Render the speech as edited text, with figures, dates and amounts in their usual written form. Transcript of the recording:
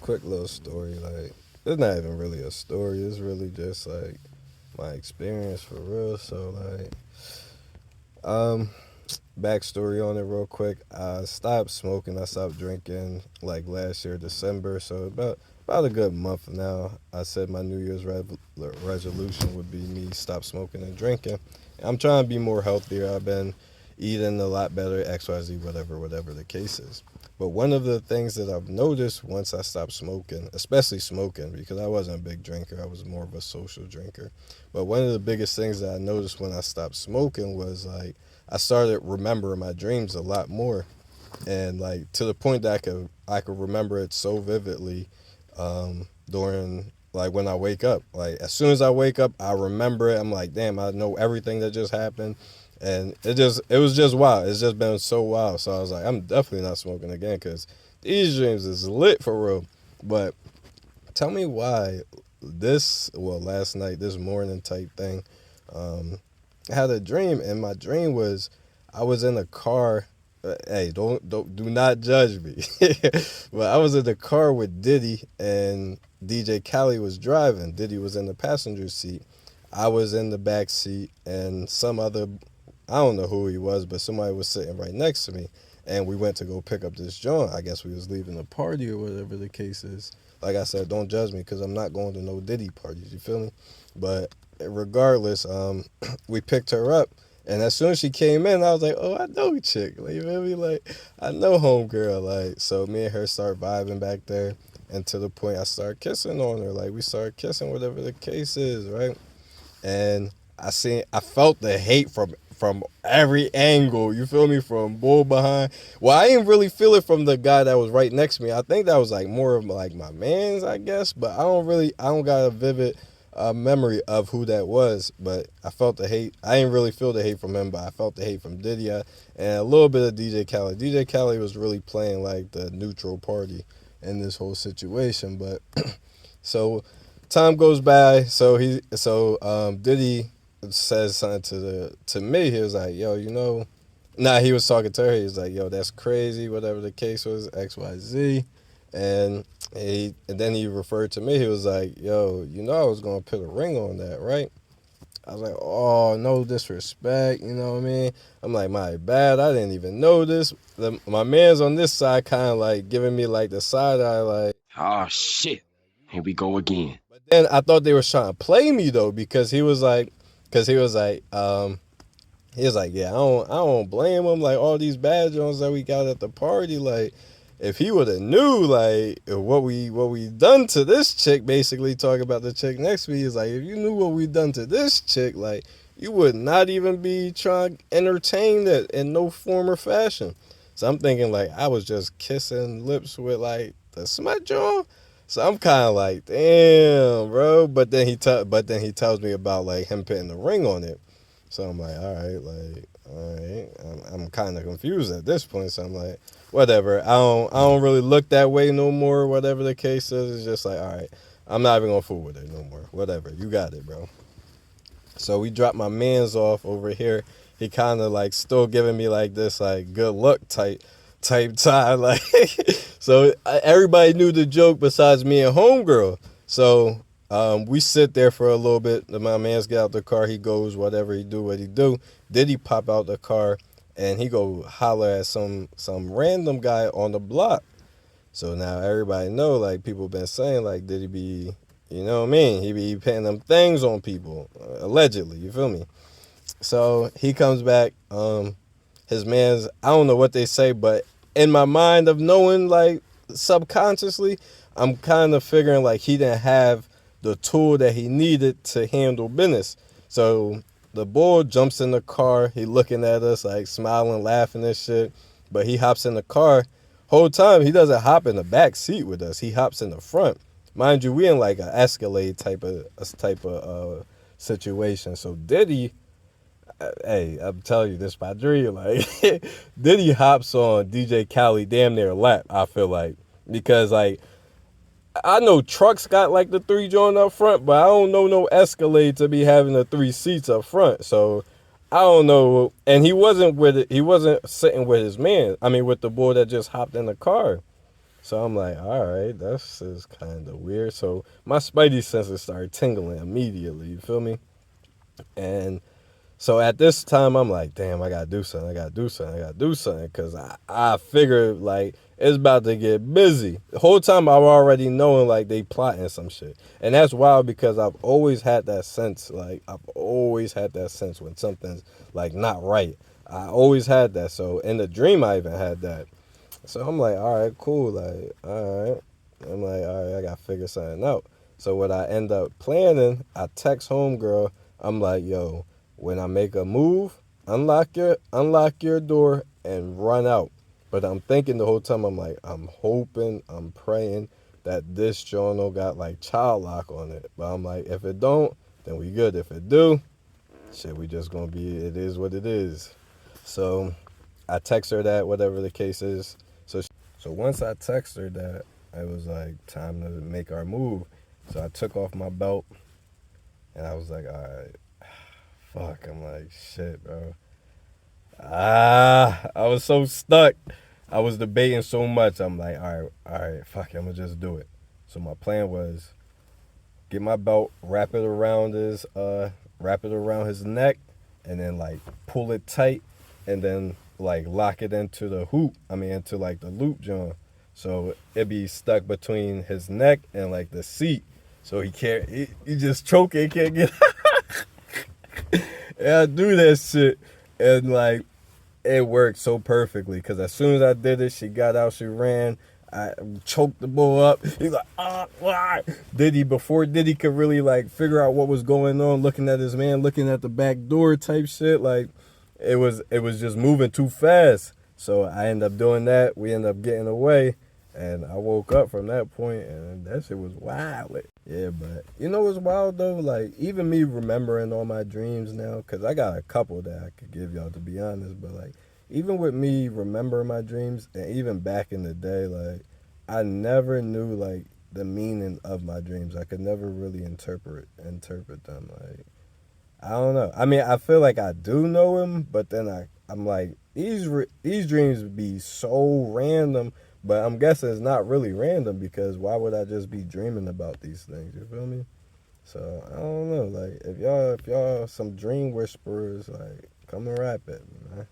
Quick little story. Like, it's not even really a story. It's really just like my experience for real. So um, backstory on it real quick. I stopped smoking. I stopped drinking like last year December. So about a good month now. I said my New Year's resolution would be me stop smoking and drinking. I'm trying to be more healthier. I've been eating a lot better, XYZ, whatever the case is. But one of the things that I've noticed once I stopped smoking, especially smoking, because I wasn't a big drinker, I was more of a social drinker. But one of the biggest things that I noticed when I stopped smoking was like I started remembering my dreams a lot more, and like to the point that I could remember it so vividly during like when I wake up. Like as soon as I wake up, I remember it. I'm like, damn, I know everything that just happened, and it was just wild. It's just been so wild. So I was like, I'm definitely not smoking again because these dreams is lit for real. But tell me why last night, this morning type thing. Um, I had a dream, and my dream was I was in a car. Hey, do not judge me. But I was in the car with Diddy, and DJ Khaled was driving. Diddy was in the passenger seat. I was in the back seat, and some other, I don't know who he was, but somebody was sitting right next to me, and we went to go pick up this joint. I guess we was leaving the party or whatever the case is. Like I said, don't judge me because I'm not going to no Diddy parties. You feel me? But regardless, we picked her up, and as soon as she came in, I was like, "Oh, I know chick." Like, you feel me? Like, I know homegirl. Like, so me and her start vibing back there, and to the point I start kissing on her. Like, we started kissing, whatever the case is, right? And I felt the hate from every angle. You feel me? From bull behind. Well, I didn't really feel it from the guy that was right next to me. I think that was like more of like my man's, I guess. But I don't got a vivid memory of who that was. But I felt the hate. I didn't really feel the hate from him, but I felt the hate from Diddy and a little bit of DJ Khaled. DJ Khaled was really playing like the neutral party in this whole situation. But so time goes by. Diddy says something to me. He was like, "Yo, nah." He was talking to her. He was like, "Yo, that's crazy. Whatever the case was, XYZ." And then he referred to me. He was like, "Yo, I was gonna put a ring on that, right?" I was like, "Oh, no disrespect." You know what I mean? I'm like, "My bad. I didn't even know this." My man's on this side, kind of like giving me like the side eye, like. Oh shit. Here we go again. But then I thought they was trying to play me though, because he was like, yeah, I don't blame him. Like all these bad joints that we got at the party, like if he would have knew like what we done to this chick, basically talking about the chick next to me, is like if you knew what we done to this chick, like you would not even be trying to entertain that in no form or fashion. So I'm thinking like I was just kissing lips with like the smut jaw. So I'm kind of like, damn, bro. But then he tells me about like him putting the ring on it. So I'm like, all right. I'm kind of confused at this point. So I'm like, whatever. I don't really look that way no more. Whatever the case is, it's just like, all right. I'm not even gonna fool with it no more. Whatever. You got it, bro. So we dropped my man's off over here. He kind of like still giving me like this like good luck type time like. So everybody knew the joke besides me and homegirl. So we sit there for a little bit. My man's get out the car. He goes whatever he do, what he do. Did he pop out the car and he go holler at some random guy on the block. So now everybody know like people been saying like did he be, you know what I mean? He be putting them things on people allegedly. You feel me? So he comes back. His man's, I don't know what they say, but in my mind of knowing like subconsciously, I'm kind of figuring like he didn't have the tool that he needed to handle business. So the bull jumps in the car. He looking at us like smiling, laughing and shit. But he hops in the car. Whole time he doesn't hop in the back seat with us. He hops in the front. Mind you, we in like an Escalade type of situation. So Diddy, hey, I'm telling you this my dream. Like Diddy hops on DJ Khaled damn near lap. I feel like because like I know trucks got like the three joint up front, but I don't know no Escalade to be having the three seats up front. So I don't know. And he wasn't with it. He wasn't sitting with his man. I mean, with the boy that just hopped in the car. So I'm like, all right, this is kind of weird. So my spidey senses started tingling immediately. You feel me? And so at this time, I'm like, damn, I gotta do something. I gotta do something. I gotta do something because I figured like it's about to get busy. The whole time I'm already knowing like they plotting some shit, and that's wild because I've always had that sense. Like I've always had that sense when something's like not right. I always had that. So in the dream, I even had that. So I'm like, all right, cool. Like, all right. I'm like, all right, I gotta figure something out. So what I end up planning, I text homegirl. I'm like, yo, when I make a move, unlock your door and run out. But I'm thinking the whole time, I'm like, I'm hoping, I'm praying that this journal got like child lock on it. But I'm like, if it don't, then we good. If it do, shit, we just gonna be. It is what it is. So I text her that, whatever the case is. So once I text her that, it was like time to make our move. So I took off my belt and I was like, all right, fuck. I'm like, shit, bro. I was so stuck. I was debating so much. I'm like, all right, fuck it, I'm gonna just do it. So my plan was get my belt, wrap it around his neck, and then like pull it tight, and then like lock it into the hoop. I mean into like the loop joint. So it be stuck between his neck and like the seat. So he can't. He just choking. He can't get. And I do that shit, and like it worked so perfectly because as soon as I did it, she got out, she ran. I choked the bull up. He's like, why? Diddy could really like figure out what was going on, looking at his man, looking at the back door type shit. Like it was just moving too fast. So I ended up doing that. We ended up getting away. And I woke up from that point and that shit was wild. Yeah, but you know what's wild though? Like even me remembering all my dreams now, cause I got a couple that I could give y'all to be honest. But like even with me remembering my dreams, and even back in the day, like I never knew like the meaning of my dreams. I could never really interpret them. Like I don't know. I mean, I feel like I do know him, but then I'm like these dreams be so random. But I'm guessing it's not really random because why would I just be dreaming about these things? You feel me? So I don't know. Like if y'all some dream whisperers, like come and rap it, man.